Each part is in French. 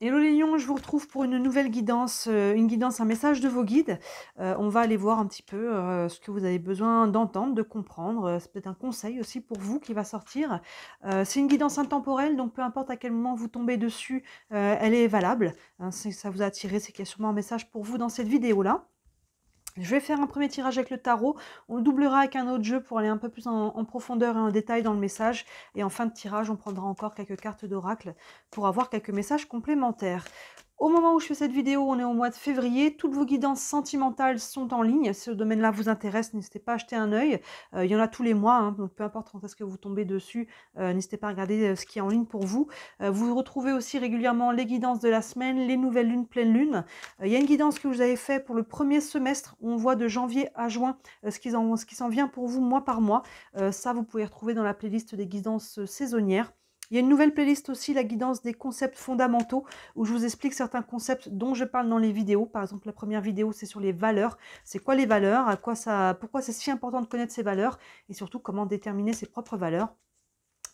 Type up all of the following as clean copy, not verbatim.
Hello les lions, je vous retrouve pour une nouvelle guidance, un message de vos guides. On va aller voir un petit peu, ce que vous avez besoin d'entendre, de comprendre, c'est peut-être un conseil aussi pour vous qui va sortir. C'est une guidance intemporelle, donc peu importe à quel moment vous tombez dessus, elle est valable, hein. Si ça vous a attiré, c'est qu'il y a sûrement un message pour vous dans cette vidéo-là. Je vais faire un premier tirage avec le tarot, on le doublera avec un autre jeu pour aller un peu plus en profondeur et en détail dans le message, et en fin de tirage, on prendra encore quelques cartes d'oracle pour avoir quelques messages complémentaires. Au moment où je fais cette vidéo, on est au mois de février. Toutes vos guidances sentimentales sont en ligne. Si ce domaine-là vous intéresse, n'hésitez pas à jeter un œil. Il y en a tous les mois, hein, donc peu importe quand est-ce que vous tombez dessus, n'hésitez pas à regarder ce qui est en ligne pour vous. Vous retrouvez aussi régulièrement les guidances de la semaine, les nouvelles lunes, pleine lune. Il y a une guidance que vous avez fait pour le premier semestre. On voit de janvier à juin ce qui s'en vient pour vous mois par mois. Ça, vous pouvez retrouver dans la playlist des guidances saisonnières. Il y a une nouvelle playlist aussi, la guidance des concepts fondamentaux, où je vous explique certains concepts dont je parle dans les vidéos. Par exemple, la première vidéo, c'est sur les valeurs. C'est quoi les valeurs? Pourquoi c'est si important de connaître ces valeurs? Et surtout, comment déterminer ses propres valeurs.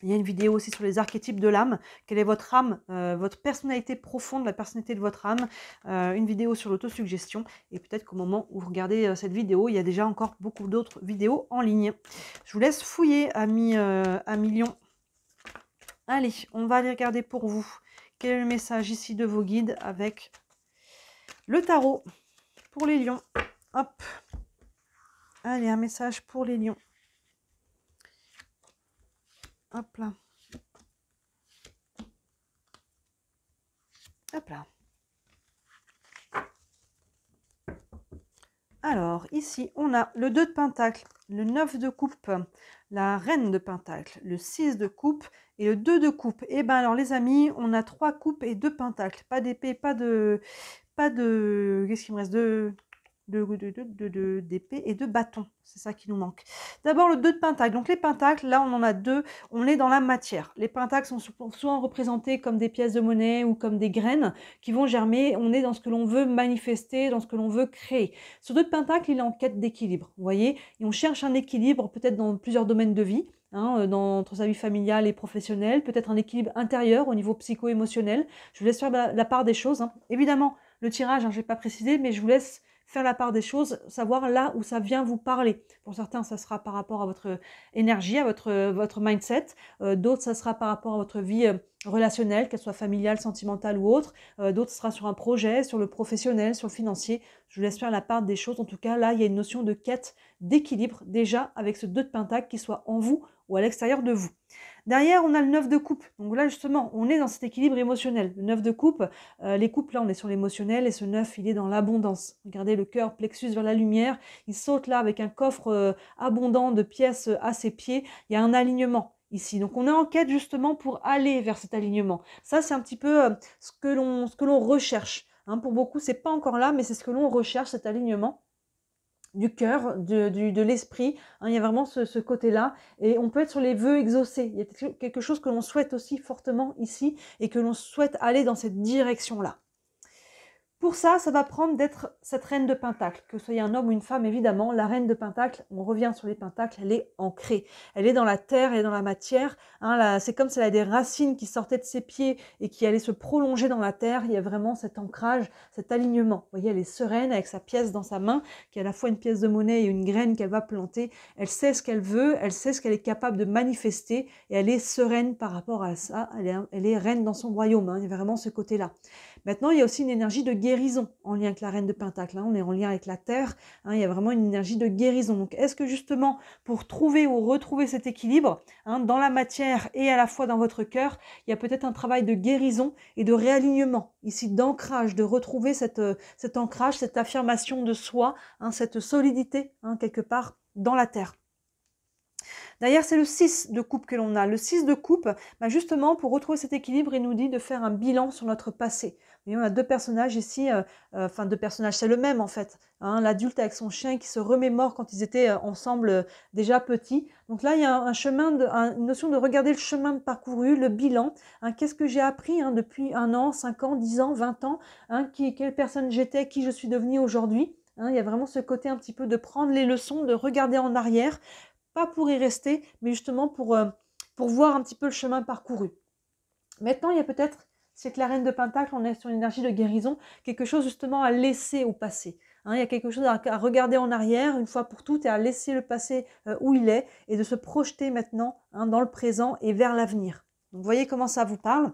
Il y a une vidéo aussi sur les archétypes de l'âme. Quelle est votre âme, votre personnalité profonde, la personnalité de votre âme. Une vidéo sur l'autosuggestion. Et peut-être qu'au moment où vous regardez cette vidéo, il y a déjà encore beaucoup d'autres vidéos en ligne. Je vous laisse fouiller, amis lions. Allez, on va aller regarder pour vous. Quel est le message ici de vos guides avec le tarot pour les lions? Hop. Allez, un message pour les lions. Hop là. Hop là. Alors, ici, on a le 2 de pentacle, le 9 de coupe, la reine de pentacle, le 6 de coupe et le 2 de coupe. Et bien alors les amis, on a 3 coupes et 2 pentacles. Pas d'épée, pas de... Qu'est-ce qu'il me reste? D'épée et de bâton. C'est ça qui nous manque. D'abord le 2 de pentacle. Donc les pentacles, là on en a deux. On est dans la matière. Les pentacles sont souvent représentés comme des pièces de monnaie ou comme des graines qui vont germer. On est dans ce que l'on veut manifester, dans ce que l'on veut créer. Ce 2 de pentacle, il est en quête d'équilibre. Vous voyez? Et on cherche un équilibre peut-être dans plusieurs domaines de vie. Entre sa vie familiale et professionnelle, peut-être un équilibre intérieur au niveau psycho-émotionnel. Je vous laisse faire la part des choses. Évidemment, le tirage, je n'ai pas précisé, mais je vous laisse faire la part des choses, savoir là où ça vient vous parler. Pour certains, ça sera par rapport à votre énergie, à votre mindset. D'autres, ça sera par rapport à votre vie relationnelle, qu'elle soit familiale, sentimentale ou autre. D'autres, ce sera sur un projet, sur le professionnel, sur le financier. Je vous laisse faire la part des choses. En tout cas, là, il y a une notion de quête, d'équilibre, déjà, avec ce 2 de pentacle, qui soit en vous ou à l'extérieur de vous. Derrière, on a le 9 de coupe. Donc là, justement, on est dans cet équilibre émotionnel. Le 9 de coupe, les coupes, là, on est sur l'émotionnel et ce 9, il est dans l'abondance. Regardez le cœur, plexus vers la lumière. Il saute là avec un coffre abondant de pièces à ses pieds. Il y a un alignement ici. Donc on est en quête justement pour aller vers cet alignement. Ça, c'est un petit peu ce que l'on recherche. Pour beaucoup, c'est pas encore là, mais c'est ce que l'on recherche, cet alignement du cœur, de l'esprit. Il y a vraiment ce côté-là. Et on peut être sur les vœux exaucés. Il y a quelque chose que l'on souhaite aussi fortement ici et que l'on souhaite aller dans cette direction-là. Pour ça, ça va prendre d'être cette reine de pentacle, que ce soit un homme ou une femme, évidemment. La reine de pentacle, on revient sur les pentacles, elle est ancrée. Elle est dans la terre, elle est dans la matière. C'est comme si elle a des racines qui sortaient de ses pieds et qui allaient se prolonger dans la terre. Il y a vraiment cet ancrage, cet alignement. Vous voyez, elle est sereine avec sa pièce dans sa main, qui est à la fois une pièce de monnaie et une graine qu'elle va planter. Elle sait ce qu'elle veut, elle sait ce qu'elle est capable de manifester et elle est sereine par rapport à ça. Elle est reine dans son royaume. Il y a vraiment ce côté-là. Maintenant, il y a aussi une énergie de guérison en lien avec la reine de pentacle. On est en lien avec la terre. Il y a vraiment une énergie de guérison. Donc, est-ce que justement, pour trouver ou retrouver cet équilibre dans la matière et à la fois dans votre cœur, il y a peut-être un travail de guérison et de réalignement, ici d'ancrage, de retrouver cet ancrage, cette affirmation de soi, cette solidité quelque part dans la terre. Derrière, c'est le 6 de coupe que l'on a. Le 6 de coupe, justement, pour retrouver cet équilibre, il nous dit de faire un bilan sur notre passé. Vous voyez, on a deux personnages ici, deux personnages, c'est le même en fait. L'adulte avec son chien qui se remémore quand ils étaient ensemble déjà petits. Donc là, il y a une notion de regarder le chemin de parcouru, le bilan. Qu'est-ce que j'ai appris depuis 1 an, 5 ans, 10 ans, 20 ans, quelle personne j'étais, qui je suis devenue aujourd'hui. Il y a vraiment ce côté un petit peu de prendre les leçons, de regarder en arrière, pas pour y rester, mais justement pour voir un petit peu le chemin parcouru. Maintenant, il y a peut-être c'est que la reine de Pentacle, on est sur une énergie de guérison, quelque chose justement à laisser au passé. Hein, il y a quelque chose à regarder en arrière une fois pour toutes et à laisser le passé où il est et de se projeter maintenant dans le présent et vers l'avenir. Donc, vous voyez comment ça vous parle.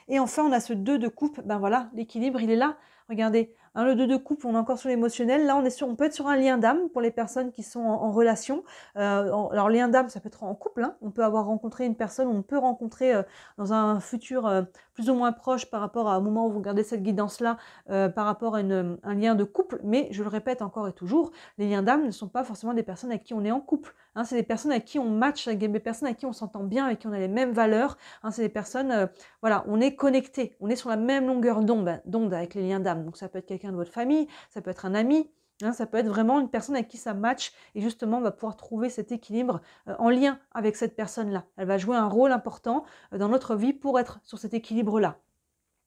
Et enfin, on a ce 2 de coupe. Ben voilà, l'équilibre, il est là. Regardez, le 2 de coupe, on est encore sur l'émotionnel. Là, on peut être sur un lien d'âme pour les personnes qui sont en relation. Alors, lien d'âme, ça peut être en couple. Hein. On peut avoir rencontré une personne, on peut rencontrer dans un futur plus ou moins proche par rapport au moment où vous regardez cette guidance-là, par rapport à un lien de couple. Mais, je le répète encore et toujours, les liens d'âme ne sont pas forcément des personnes avec qui on est en couple. Hein, c'est des personnes avec qui on match, des personnes avec qui on s'entend bien, avec qui on a les mêmes valeurs. Hein, c'est des personnes, voilà, on est connectés, on est sur la même longueur d'onde avec les liens d'âme. Donc ça peut être quelqu'un de votre famille, ça peut être un ami, hein, ça peut être vraiment une personne avec qui ça match et justement on va pouvoir trouver cet équilibre en lien avec cette personne-là. Elle va jouer un rôle important dans notre vie pour être sur cet équilibre-là.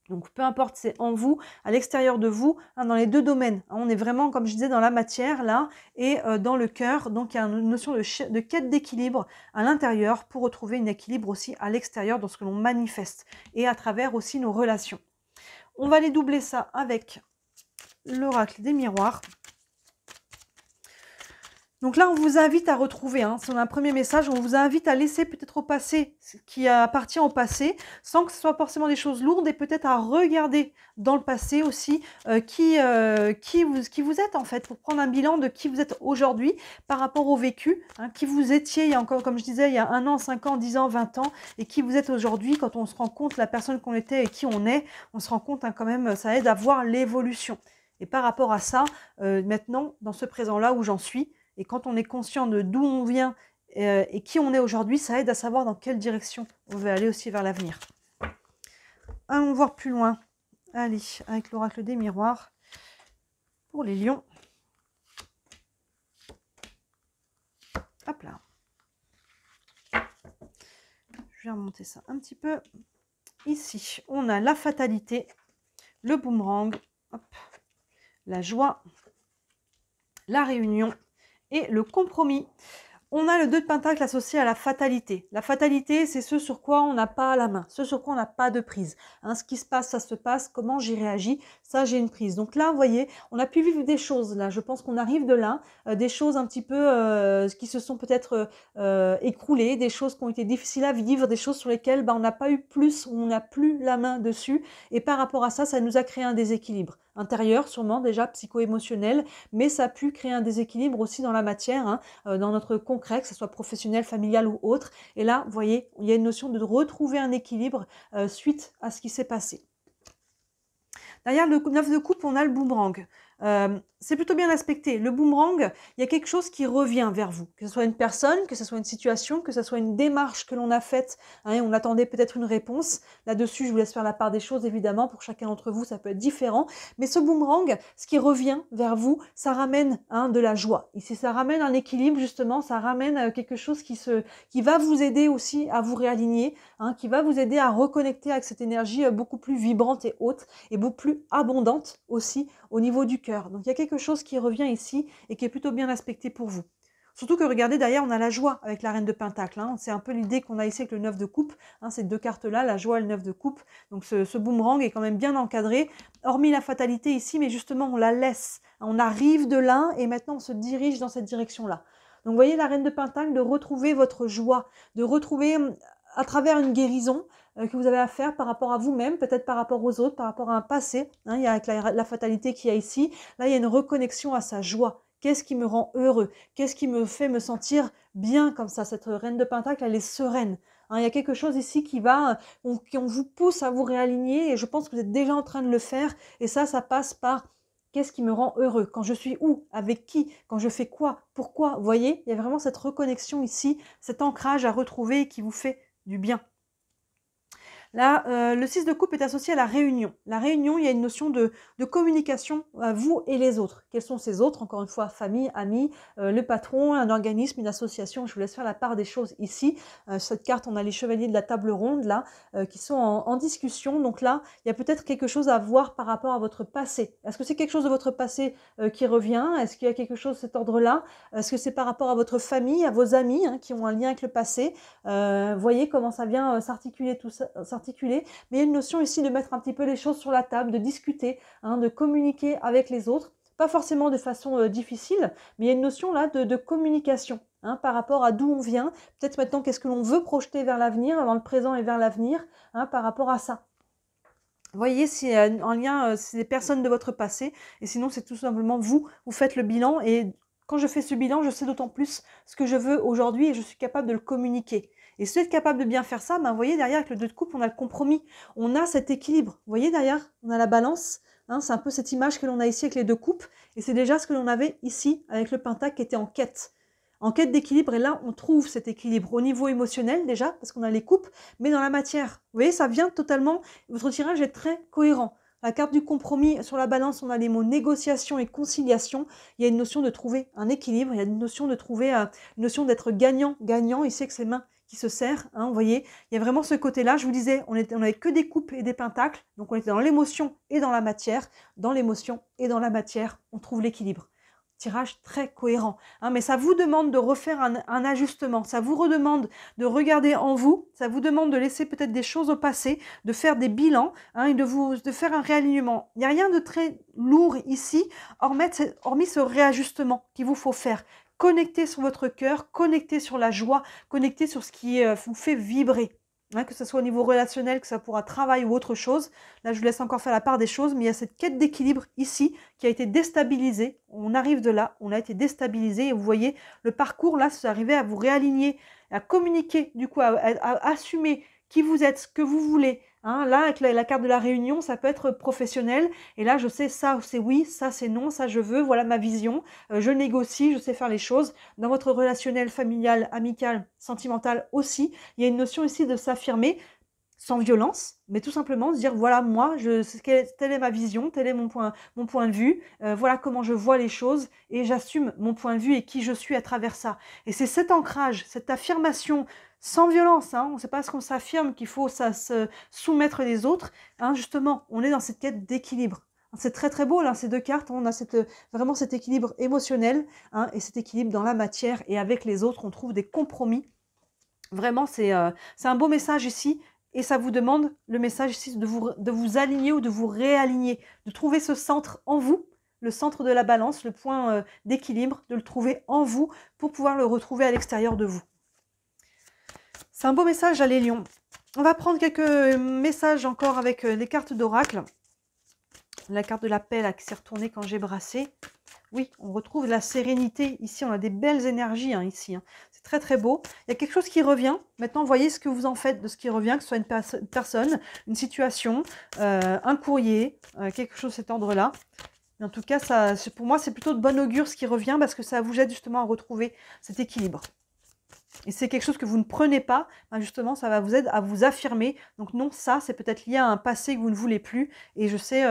Donc, peu importe, c'est en vous, à l'extérieur de vous, dans les 2 domaines. On est vraiment, comme je disais, dans la matière, là, et dans le cœur. Donc, il y a une notion de quête d'équilibre à l'intérieur pour retrouver un équilibre aussi à l'extérieur dans ce que l'on manifeste et à travers aussi nos relations. On va aller doubler ça avec l'oracle des miroirs. Donc là, on vous invite à retrouver, si on a un premier message, on vous invite à laisser peut-être au passé ce qui appartient au passé, sans que ce soit forcément des choses lourdes, et peut-être à regarder dans le passé aussi qui vous êtes en fait, pour prendre un bilan de qui vous êtes aujourd'hui par rapport au vécu, qui vous étiez il y a encore, comme je disais, il y a 1 an, 5 ans, 10 ans, 20 ans, et qui vous êtes aujourd'hui. Quand on se rend compte la personne qu'on était et qui on est, on se rend compte quand même, ça aide à voir l'évolution. Et par rapport à ça, maintenant, dans ce présent-là où j'en suis, et quand on est conscient de d'où on vient et qui on est aujourd'hui, ça aide à savoir dans quelle direction on veut aller aussi vers l'avenir. Allons voir plus loin. Allez, avec l'oracle des miroirs pour les lions. Hop là. Je vais remonter ça un petit peu. Ici, on a la fatalité, le boomerang, hop, la joie, la réunion et le compromis. On a le 2 de Pentacle associé à la fatalité. La fatalité, c'est ce sur quoi on n'a pas la main, ce sur quoi on n'a pas de prise. Ce qui se passe, ça se passe. Comment j'y réagis, ça j'ai une prise. Donc là, vous voyez, on a pu vivre des choses là. Je pense qu'on arrive de là, des choses un petit peu qui se sont peut-être écroulées, des choses qui ont été difficiles à vivre, des choses sur lesquelles on n'a pas eu plus, on n'a plus la main dessus. Et par rapport à ça, ça nous a créé un déséquilibre intérieur, sûrement déjà psycho-émotionnel, mais ça a pu créer un déséquilibre aussi dans la matière, dans notre concret, que ce soit professionnel, familial ou autre. Et là, vous voyez, il y a une notion de retrouver un équilibre suite à ce qui s'est passé. Derrière le 9 de coupe, on a le boomerang. C'est plutôt bien aspecté. Le boomerang, il y a quelque chose qui revient vers vous. Que ce soit une personne, que ce soit une situation, que ce soit une démarche que l'on a faite, et on attendait peut-être une réponse. Là-dessus, je vous laisse faire la part des choses, évidemment. Pour chacun d'entre vous, ça peut être différent. Mais ce boomerang, ce qui revient vers vous, ça ramène de la joie. Ici, ça ramène un équilibre, justement. Ça ramène quelque chose qui va vous aider aussi à vous réaligner, qui va vous aider à reconnecter avec cette énergie beaucoup plus vibrante et haute, et beaucoup plus abondante aussi au niveau du cœur. Donc il y a quelque chose qui revient ici et qui est plutôt bien aspecté pour vous. Surtout que regardez, derrière on a la joie avec la reine de Pentacle. C'est un peu l'idée qu'on a ici avec le 9 de coupe. Ces 2 cartes-là, la joie et le 9 de coupe. Donc ce boomerang est quand même bien encadré, hormis la fatalité ici, mais justement on la laisse. On arrive de là et maintenant on se dirige dans cette direction-là. Donc vous voyez la reine de Pentacle, de retrouver votre joie, de retrouver à travers une guérison que vous avez à faire par rapport à vous-même, peut-être par rapport aux autres, par rapport à un passé. Il y a avec la fatalité qu'il y a ici. Là, il y a une reconnexion à sa joie. Qu'est-ce qui me rend heureux? Qu'est-ce qui me fait me sentir bien comme ça? Cette reine de Pentacle, elle est sereine. Il y a quelque chose ici qui on vous pousse à vous réaligner et je pense que vous êtes déjà en train de le faire. Et ça passe par qu'est-ce qui me rend heureux? Quand je suis où? Avec qui? Quand je fais quoi? Pourquoi? Vous voyez, il y a vraiment cette reconnexion ici, cet ancrage à retrouver qui vous fait du bien. Là, le 6 de coupe est associé à la réunion. La réunion, il y a une notion de communication à vous et les autres. Quels sont ces autres? Encore une fois, famille, amis, le patron, un organisme, une association. Je vous laisse faire la part des choses ici. Cette carte, on a les chevaliers de la table ronde, là, qui sont en discussion. Donc là, il y a peut-être quelque chose à voir par rapport à votre passé. Est-ce que c'est quelque chose de votre passé qui revient? Est-ce qu'il y a quelque chose de cet ordre-là? Est-ce que c'est par rapport à votre famille, à vos amis qui ont un lien avec le passé? Voyez comment ça vient s'articuler tout ça s'articuler, mais il y a une notion ici de mettre un petit peu les choses sur la table, de discuter, hein, de communiquer avec les autres, pas forcément de façon difficile, mais il y a une notion là de communication, hein, par rapport à d'où on vient, peut-être maintenant qu'est-ce que l'on veut projeter vers l'avenir, dans le présent et vers l'avenir, hein, par rapport à ça. Vous voyez, c'est en lien, c'est des personnes de votre passé, et sinon c'est tout simplement vous, vous faites le bilan, et quand je fais ce bilan, je sais d'autant plus ce que je veux aujourd'hui, et je suis capable de le communiquer. Et si vous êtes capable de bien faire ça, ben, vous voyez, derrière, avec le 2 de coupe, on a le compromis, on a cet équilibre. Vous voyez, derrière, on a la balance, hein, c'est un peu cette image que l'on a ici avec les 2 coupes, et c'est déjà ce que l'on avait ici avec le pentacle qui était en quête d'équilibre, et là, on trouve cet équilibre au niveau émotionnel déjà, parce qu'on a les coupes, mais dans la matière. Vous voyez, ça vient totalement, votre tirage est très cohérent. La carte du compromis, sur la balance, on a les mots négociation et conciliation. Il y a une notion de trouver un équilibre, il y a une notion de trouver, une notion d'être gagnant-gagnant. Ici, que c'est les mains qui se serrent, hein, vous voyez, il y a vraiment ce côté-là. Je vous disais, on n'avait que des coupes et des pentacles, donc on était dans l'émotion et dans la matière. Dans l'émotion et dans la matière, on trouve l'équilibre. Tirage très cohérent, hein, mais ça vous demande de refaire un ajustement, ça vous redemande de regarder en vous, ça vous demande de laisser peut-être des choses au passé, de faire des bilans, hein, et de faire un réalignement. Il n'y a rien de très lourd ici, hormis ce réajustement qu'il vous faut faire. Connectez sur votre cœur, connectez sur la joie, connectez sur ce qui vous fait vibrer. Hein, que ce soit au niveau relationnel, que ça pourra travail ou autre chose. Là, je vous laisse encore faire la part des choses, mais il y a cette quête d'équilibre ici qui a été déstabilisée. On arrive de là, on a été déstabilisé et vous voyez le parcours là, c'est arrivé à vous réaligner, à communiquer, du coup, à assumer qui vous êtes, ce que vous voulez. Hein, là, avec la carte de la réunion, ça peut être professionnel. Et là, je sais ça, c'est oui, ça, c'est non, ça, je veux, voilà ma vision. Je négocie, je sais faire les choses. Dans votre relationnel familial, amical, sentimental aussi, il y a une notion ici de s'affirmer sans violence, mais tout simplement se dire voilà, moi, telle est ma vision, tel est mon point de vue, voilà comment je vois les choses et j'assume mon point de vue et qui je suis à travers ça. Et c'est cet ancrage, cette affirmation sans violence, hein, on ne sait pas ce qu'on s'affirme qu'il faut se soumettre les autres, hein, justement, on est dans cette quête d'équilibre. C'est très très beau là, ces deux cartes, on a vraiment cet équilibre émotionnel, hein, et cet équilibre dans la matière, et avec les autres, on trouve des compromis. Vraiment, c'est un beau message ici, et ça vous demande, le message ici, de vous aligner ou de vous réaligner, de trouver ce centre en vous, le centre de la balance, le point d'équilibre, de le trouver en vous pour pouvoir le retrouver à l'extérieur de vous. C'est un beau message à les lions. On va prendre quelques messages encore avec les cartes d'oracle. La carte de la paix là, qui s'est retournée quand j'ai brassé. Oui, on retrouve la sérénité. Ici, on a des belles énergies, hein, ici. Hein. C'est très, très beau. Il y a quelque chose qui revient. Maintenant, voyez ce que vous en faites de ce qui revient, que ce soit une personne, une situation, un courrier, quelque chose de cet ordre-là. En tout cas, pour moi, c'est plutôt de bon augure ce qui revient parce que ça vous aide justement à retrouver cet équilibre. Et c'est quelque chose que vous ne prenez pas, ben justement, ça va vous aider à vous affirmer. Donc non, ça, c'est peut-être lié à un passé que vous ne voulez plus. Et je sais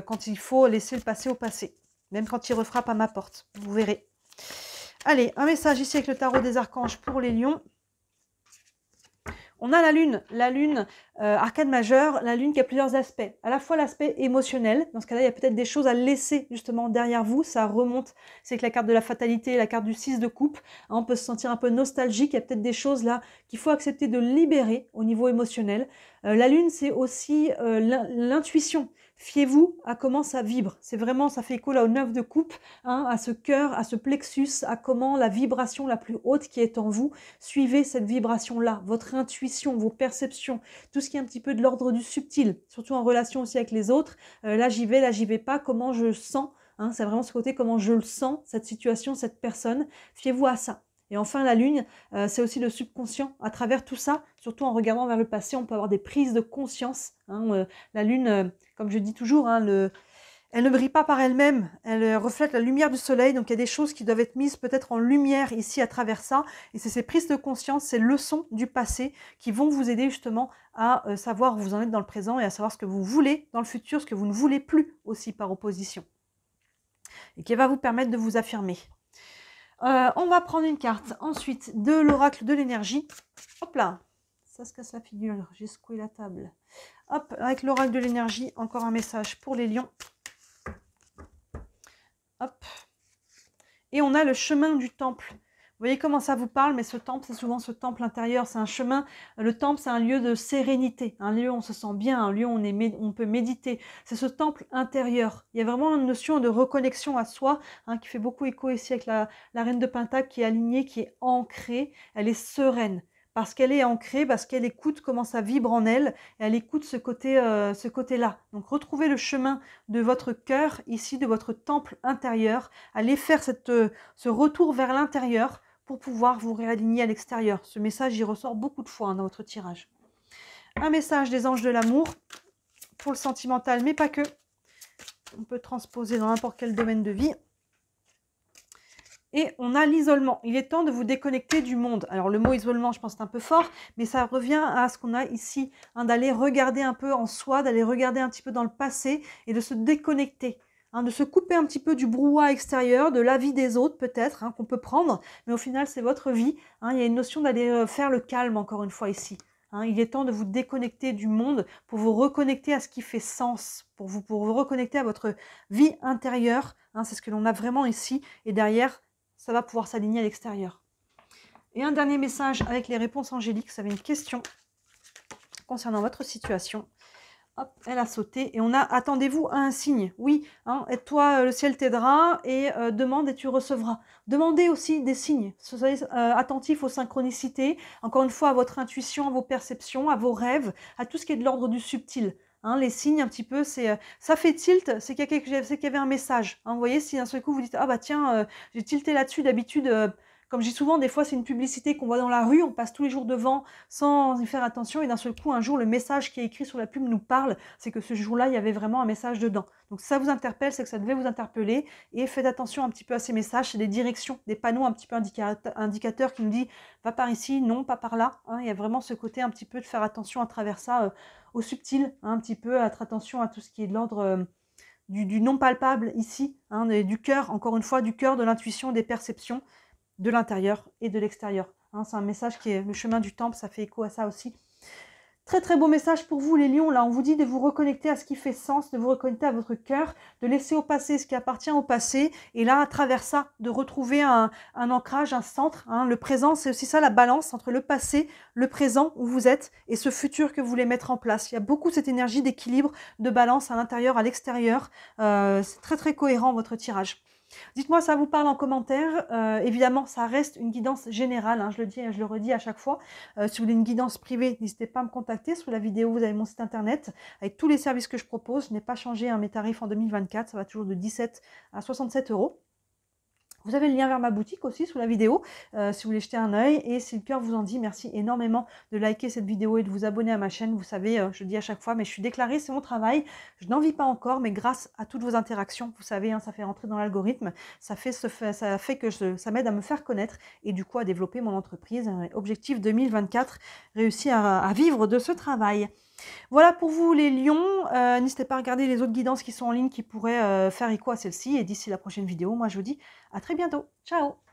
quand il faut laisser le passé au passé. Même quand il refrappe à ma porte. Vous verrez. Allez, un message ici avec le tarot des archanges pour les lions. On a la lune arcane majeure, la lune qui a plusieurs aspects. À la fois l'aspect émotionnel, dans ce cas-là, il y a peut-être des choses à laisser justement derrière vous, ça remonte. C'est avec la carte de la fatalité, la carte du 6 de coupe. Hein, on peut se sentir un peu nostalgique, il y a peut-être des choses là qu'il faut accepter de libérer au niveau émotionnel. La lune, c'est aussi l'intuition. Fiez-vous à comment ça vibre. C'est vraiment, ça fait écho là au 9 de coupe, hein, à ce cœur, à ce plexus, à comment la vibration la plus haute qui est en vous. Suivez cette vibration-là, votre intuition, vos perceptions, tout ce qui est un petit peu de l'ordre du subtil, surtout en relation aussi avec les autres. Là j'y vais pas, comment je sens, hein, c'est vraiment ce côté comment je le sens, cette situation, cette personne. Fiez-vous à ça. Et enfin, la lune, c'est aussi le subconscient. À travers tout ça, surtout en regardant vers le passé, on peut avoir des prises de conscience. Hein, la lune, comme je dis toujours, hein, elle ne brille pas par elle-même, elle reflète la lumière du soleil, donc il y a des choses qui doivent être mises peut-être en lumière ici à travers ça, et c'est ces prises de conscience, ces leçons du passé qui vont vous aider justement à savoir où vous en êtes dans le présent et à savoir ce que vous voulez dans le futur, ce que vous ne voulez plus aussi par opposition, et qui va vous permettre de vous affirmer. On va prendre une carte ensuite de l'oracle de l'énergie. Hop là, ça se casse la figure, j'ai secoué la table. Hop, avec l'oracle de l'énergie, encore un message pour les lions. Hop. Et on a le chemin du temple. voyez comment ça vous parle, mais ce temple, c'est souvent ce temple intérieur, c'est un chemin. Le temple, c'est un lieu de sérénité, un lieu où on se sent bien, un lieu où on peut méditer. C'est ce temple intérieur. Il y a vraiment une notion de reconnexion à soi, hein, qui fait beaucoup écho ici avec la reine de Pentacle qui est alignée, qui est ancrée, elle est sereine. Parce qu'elle est ancrée, parce qu'elle écoute comment ça vibre en elle, et elle écoute ce côté-là. Donc retrouvez le chemin de votre cœur, ici, de votre temple intérieur. Allez faire ce retour vers l'intérieur pour pouvoir vous réaligner à l'extérieur. Ce message, il ressort beaucoup de fois, hein, dans votre tirage. Un message des anges de l'amour pour le sentimental, mais pas que. On peut transposer dans n'importe quel domaine de vie. Et on a l'isolement. Il est temps de vous déconnecter du monde. Alors le mot isolement, je pense c'est un peu fort, mais ça revient à ce qu'on a ici, hein, d'aller regarder un peu en soi, d'aller regarder un petit peu dans le passé et de se déconnecter. Hein, de se couper un petit peu du brouhaha extérieur, de la vie des autres peut-être, hein, qu'on peut prendre, mais au final c'est votre vie. Hein, il y a une notion d'aller faire le calme encore une fois ici. Hein, il est temps de vous déconnecter du monde pour vous reconnecter à ce qui fait sens, pour vous reconnecter à votre vie intérieure. Hein, c'est ce que l'on a vraiment ici. Et derrière, ça va pouvoir s'aligner à l'extérieur. Et un dernier message avec les réponses angéliques. Vous avez une question concernant votre situation. Hop, elle a sauté et on a attendez-vous à un signe. Oui, hein, toi, le ciel t'aidera et demande et tu recevras. Demandez aussi des signes. Soyez attentifs aux synchronicités, encore une fois à votre intuition, à vos perceptions, à vos rêves, à tout ce qui est de l'ordre du subtil. Hein, les signes un petit peu, c'est ça fait tilt, c'est qu'il y avait un message. Hein, vous voyez, si d'un seul coup vous dites ah bah tiens, j'ai tilté là-dessus d'habitude. Comme je dis souvent, des fois, c'est une publicité qu'on voit dans la rue, on passe tous les jours devant sans y faire attention, et d'un seul coup, un jour, le message qui est écrit sur la pub nous parle, c'est que ce jour-là, il y avait vraiment un message dedans. Donc, si ça vous interpelle, c'est que ça devait vous interpeller, et faites attention un petit peu à ces messages, c'est des directions, des panneaux un petit peu indicateurs qui nous disent « va par ici, non, pas par là hein ». Il y a vraiment ce côté un petit peu de faire attention à travers ça, au subtil, hein, un petit peu, faire attention à tout ce qui est de l'ordre du non palpable ici, hein, du cœur, encore une fois, du cœur, de l'intuition, des perceptions, de l'intérieur et de l'extérieur. Hein, c'est un message qui est le chemin du temple, ça fait écho à ça aussi. Très très beau message pour vous les lions, là on vous dit de vous reconnecter à ce qui fait sens, de vous reconnecter à votre cœur, de laisser au passé ce qui appartient au passé, et là à travers ça, de retrouver un ancrage, un centre. Hein. Le présent, c'est aussi ça la balance entre le passé, le présent où vous êtes, et ce futur que vous voulez mettre en place. Il y a beaucoup cette énergie d'équilibre, de balance à l'intérieur, à l'extérieur. C'est très très cohérent votre tirage. Dites-moi, ça vous parle en commentaire. Évidemment, ça reste une guidance générale, hein, je le dis et je le redis à chaque fois. Si vous voulez une guidance privée, n'hésitez pas à me contacter. Sous la vidéo, vous avez mon site internet avec tous les services que je propose. Je n'ai pas changé mes tarifs en 2024, ça va toujours de 17 à 67 €. Vous avez le lien vers ma boutique aussi sous la vidéo, si vous voulez jeter un œil. Et si le cœur vous en dit, merci énormément de liker cette vidéo et de vous abonner à ma chaîne. Vous savez, je le dis à chaque fois, mais je suis déclarée, c'est mon travail. Je n'en vis pas encore, mais grâce à toutes vos interactions, vous savez, hein, ça fait rentrer dans l'algorithme. Ça fait que ça m'aide à me faire connaître et du coup à développer mon entreprise. Objectif 2024, réussir à vivre de ce travail. Voilà pour vous les lions, n'hésitez pas à regarder les autres guidances qui sont en ligne qui pourraient faire écho à celle-ci. Et d'ici la prochaine vidéo, moi je vous dis à très bientôt. Ciao!